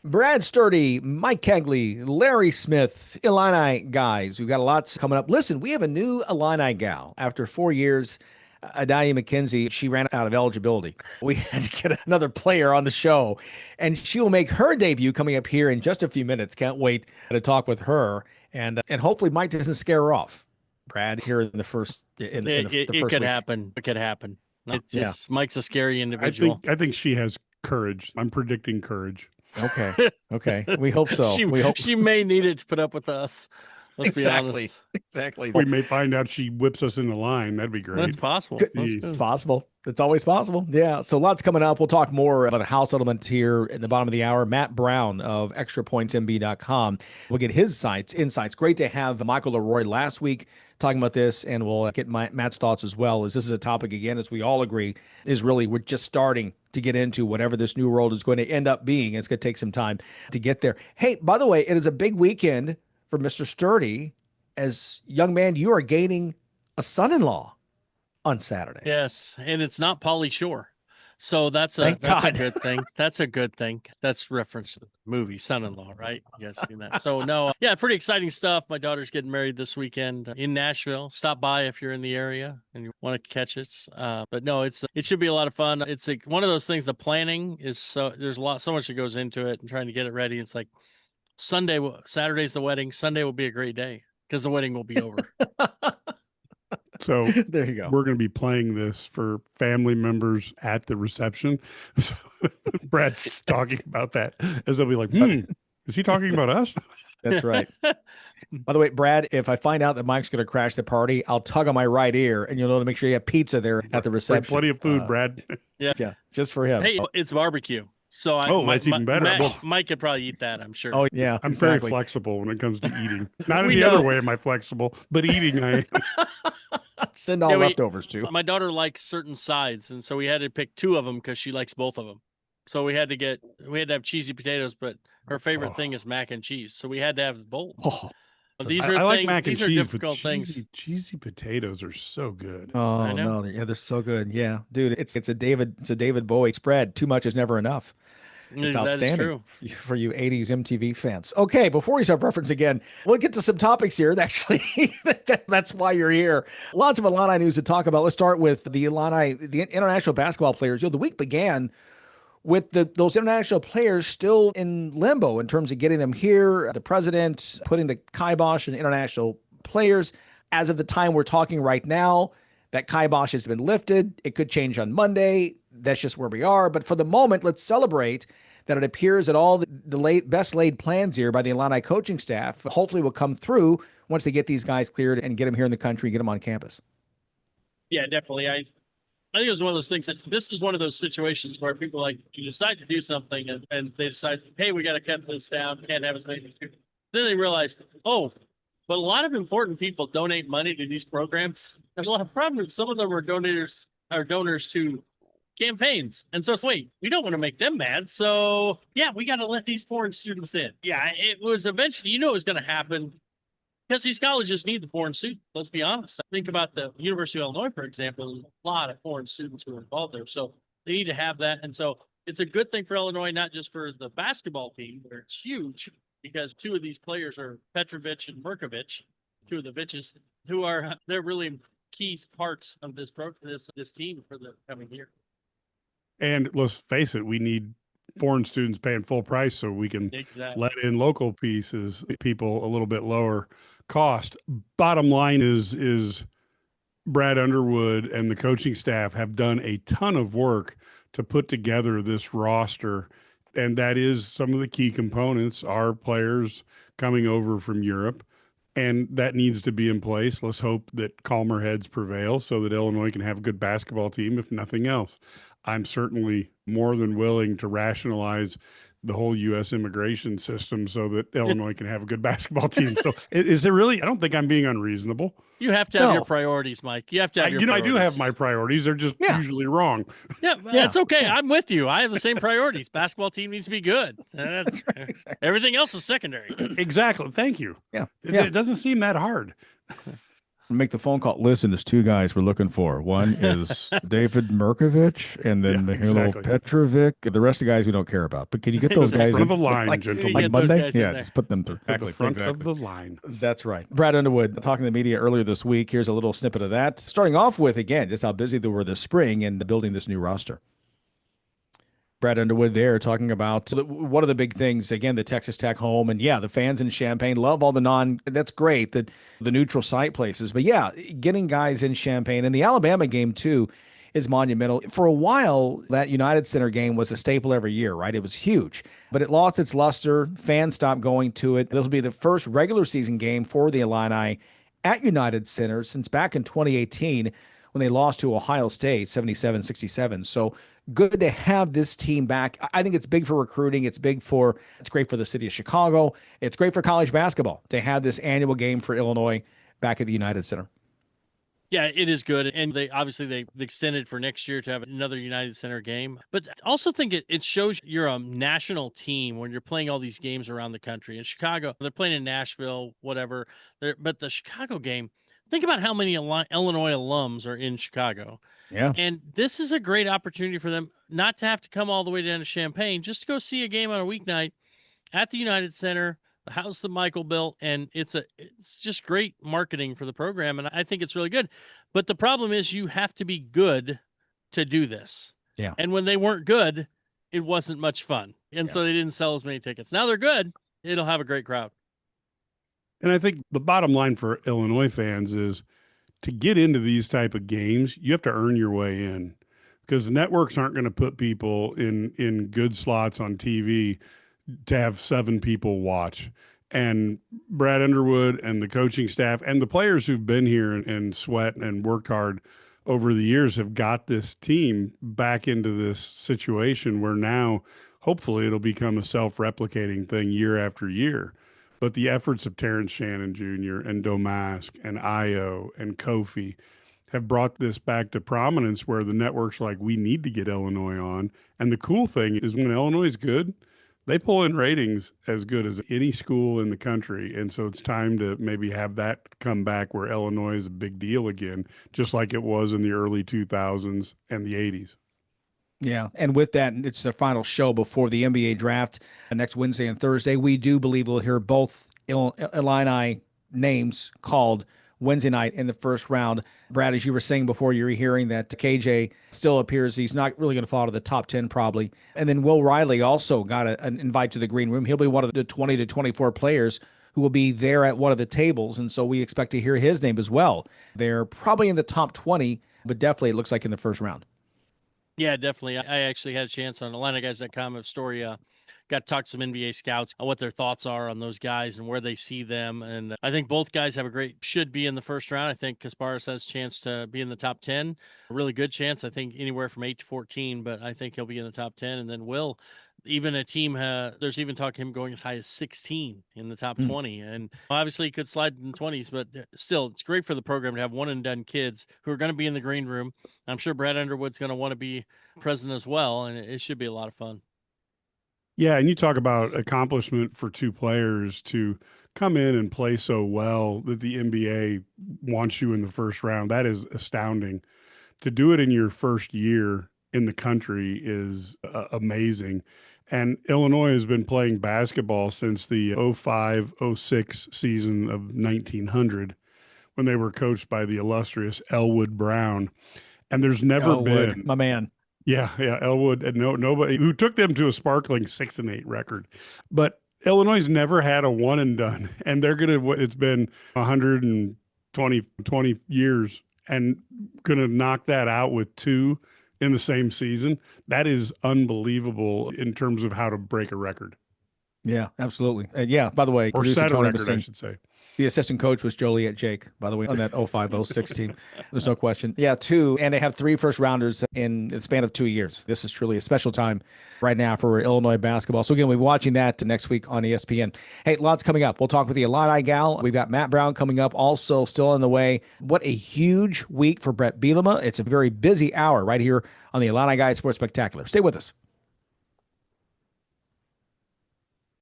Brad Sturdy, Mike Cagley, Larry Smith, Illini guys. We've got lots coming up. Listen, we have a new Illini gal. After 4 years, Adalia McKenzie, she ran out of eligibility. We had to get another player on the show, and she will make her debut coming up here in just a few minutes. Can't wait to talk with her, and hopefully Mike doesn't scare her off. Brad, here in the first the it first could week. happen. It could happen. It's Yeah. just Mike's a scary individual. I think she has courage. I'm predicting courage. Okay. Okay. We hope so. She may need it to put up with us. Let's be honest. Exactly. We may find out she whips us in the line. That'd be great. That's possible. It's possible. It's always possible. Yeah. So lots coming up. We'll talk more about the house element here in the bottom of the hour. Matt Brown of extrapointsmb.com. We'll get his insights. Great to have Michael Leroy last week talking about this, and we'll get Matt's thoughts as well, as this is a topic, again, as we all agree, is really we're just starting to get into whatever this new world is going to end up being. It's going to take some time to get there. Hey, by the way, it is a big weekend for Mr. Sturdy. As young man, you are gaining a on Saturday. Yes, and it's not Pauly Shore. So that's a good thing. That's a good thing. That's reference to the movie Son-in-Law, right? You guys seen that? So no, yeah, pretty exciting stuff. My daughter's getting married this weekend in Nashville. Stop by if you're in the area and you want to catch it. But no, it should be a lot of fun. It's one of those things. The planning is there's so much that goes into it and trying to get it ready. It's like Saturday's the wedding. Sunday will be a great day because the wedding will be over. So there you go. We're going to be playing this for family members at the reception. So Brad's talking about that as they'll be like, is he talking about us? That's right. By the way, Brad, if I find out that Mike's going to crash the party, I'll tug on my right ear, and you'll know to make sure you have pizza there at the reception. Plenty of food, Brad. Yeah, just for him. Hey, it's barbecue. So that's even better. Mike could probably eat that, I'm sure. Oh, yeah. I'm very flexible when it comes to eating. Not in the other way am I flexible, but eating I am. Send all leftovers too. My daughter likes certain sides, and so we had to pick two of them because she likes both of them. So we had to have cheesy potatoes, but her favorite thing is mac and cheese. So we had to have both. I like mac and cheese, difficult things. Cheesy potatoes are so good. Oh no, yeah, they're so good. Yeah, dude, it's a David Bowie spread. Too much is never enough. It's outstanding for you 80s MTV fans. Okay, before we start reference again, we'll get to some topics here. Actually, that's why you're here. Lots of Illini news to talk about. Let's start with the international basketball players. The week began with those international players still in limbo in terms of getting them here. The president putting the kibosh on international players. As of the time we're talking right now, that kibosh has been lifted. It could change on Monday. That's just where we are. But for the moment, let's celebrate that it appears that all the best laid plans here by the Illini coaching staff hopefully will come through once they get these guys cleared and get them here in the country, get them on campus. Yeah, definitely. I think it was one of those things that this is one of those situations where people you decide to do something and they decide, hey, we got to cut this down. Can't have as many people. Then they realize, but a lot of important people donate money to these programs. There's a lot of problems. Some of them are donors to campaigns. And so wait, we don't want to make them mad. So yeah, we got to let these foreign students in. Yeah, it was eventually, it was going to happen because these colleges need the foreign students. Let's be honest. Think about the University of Illinois, for example, a lot of foreign students who are involved there. So they need to have that. And so it's a good thing for Illinois, not just for the basketball team, where it's huge because two of these players are Petrovic and Merkovich, two of the bitches who they're really key parts of this team for the coming year. And let's face it, we need foreign students paying full price so we can let in local people a little bit lower cost. Bottom line is Brad Underwood and the coaching staff have done a ton of work to put together this roster. And that is some of the key components are players coming over from Europe. And that needs to be in place. Let's hope that calmer heads prevail so that Illinois can have a good basketball team, if nothing else. I'm certainly more than willing to rationalize the whole U.S. immigration system so that Illinois can have a good basketball team. So is there really? I don't think I'm being unreasonable. You have to have your priorities, Mike. You have to have your priorities. I do have my priorities. They're just usually wrong. Yeah, it's okay. I'm with you. I have the same priorities. Basketball team needs to be good. Everything else is secondary. Exactly. Thank you. Yeah. It doesn't seem that hard. Make the phone call. Listen, there's two guys we're looking for. One is David Merkovich, and then Mihailo Petrovic. The rest of the guys we don't care about. But can you get those guys in front of the line, gentlemen? Like Monday? Yeah, just put them through. At the front of the line. That's right. Brad Underwood talking to the media earlier this week. Here's a little snippet of that. Starting off with, again, just how busy they were this spring and building this new roster. Brad Underwood there talking about one of the big things, again, the Texas Tech home. And the fans in Champaign love all that's great, the neutral site places. But getting guys in Champaign, and the Alabama game too is monumental. For a while, that United Center game was a staple every year, right? It was huge, but it lost its luster. Fans stopped going to it. This will be the first regular season game for the Illini at United Center since back in 2018 when they lost to Ohio State 77-67. So good to have this team back. I think it's big for recruiting. It's great for the city of Chicago. It's great for college basketball to have this annual game for Illinois back at the United Center. Yeah, it is good. And they extended for next year to have another United Center game. But I also think it shows you're a national team when you're playing all these games around the country. In Chicago, they're playing in Nashville, whatever. But the Chicago game, think about how many Illinois alums are in Chicago. Yeah. And this is a great opportunity for them not to have to come all the way down to Champaign, just to go see a game on a weeknight at the United Center, the house that Michael built. And it's just great marketing for the program. And I think it's really good. But the problem is you have to be good to do this. Yeah. And when they weren't good, it wasn't much fun. And so they didn't sell as many tickets. Now they're good. It'll have a great crowd. And I think the bottom line for Illinois fans is to get into these type of games, you have to earn your way in, because the networks aren't going to put people in good slots on TV to have 7 people watch. And Brad Underwood and the coaching staff and the players who've been here and sweat and worked hard over the years have got this team back into this situation where now hopefully it'll become a self-replicating thing year after year. But the efforts of Terrence Shannon Jr. and Domask and Io and Kofi have brought this back to prominence where the networks are like, we need to get Illinois on. And the cool thing is when Illinois is good, they pull in ratings as good as any school in the country. And so it's time to maybe have that come back where Illinois is a big deal again, just like it was in the early 2000s and the 80s. Yeah, and with that, it's the final show before the NBA draft next Wednesday and Thursday. We do believe we'll hear both Illini names called Wednesday night in the first round. Brad, as you were saying before, you're hearing that KJ still appears he's not really going to fall to the top 10 probably. And then Will Riley also got an invite to the green room. He'll be one of the 20 to 24 players who will be there at one of the tables, and so we expect to hear his name as well. They're probably in the top 20, but definitely it looks like in the first round. Yeah, definitely. I actually had a chance on IlliniGuys.com of story. Got to talk to some NBA scouts on what their thoughts are on those guys and where they see them. And I think both guys should be in the first round. I think Kasparas has a chance to be in the top 10, a really good chance. I think anywhere from 8 to 14, but I think he'll be in the top 10. And then Will, even a team, there's even talk of him going as high as 16 in the top 20. And obviously he could slide in the 20s, but still, it's great for the program to have one and done kids who are going to be in the green room. I'm sure Brad Underwood's going to want to be present as well, and it should be a lot of fun. Yeah, and you talk about accomplishment for 2 players to come in and play so well that the NBA wants you in the first round. That is astounding. To do it in your first year in the country is amazing. And Illinois has been playing basketball since the 05-06 season of 1900 when they were coached by the illustrious Elwood Brown. And there's never been my man. Yeah, Elwood, and nobody who took them to a sparkling 6-8 record. But Illinois never had a one and done, and it's been 120 years and gonna knock that out with 2 in the same season. That is unbelievable in terms of how to break a record. Yeah, absolutely. Yeah, by the way, or set a record, I should say. The assistant coach was Joliet Jake, by the way, on that 05-06 team. There's no question. Yeah, 2, and they have 3 first-rounders in the span of 2 years. This is truly a special time right now for Illinois basketball. So, again, we'll be watching that next week on ESPN. Hey, lots coming up. We'll talk with the Illini gal. We've got Matt Brown coming up, also still on the way. What a huge week for Brett Bielema. It's a very busy hour right here on the IlliniGuys Sports Spectacular. Stay with us.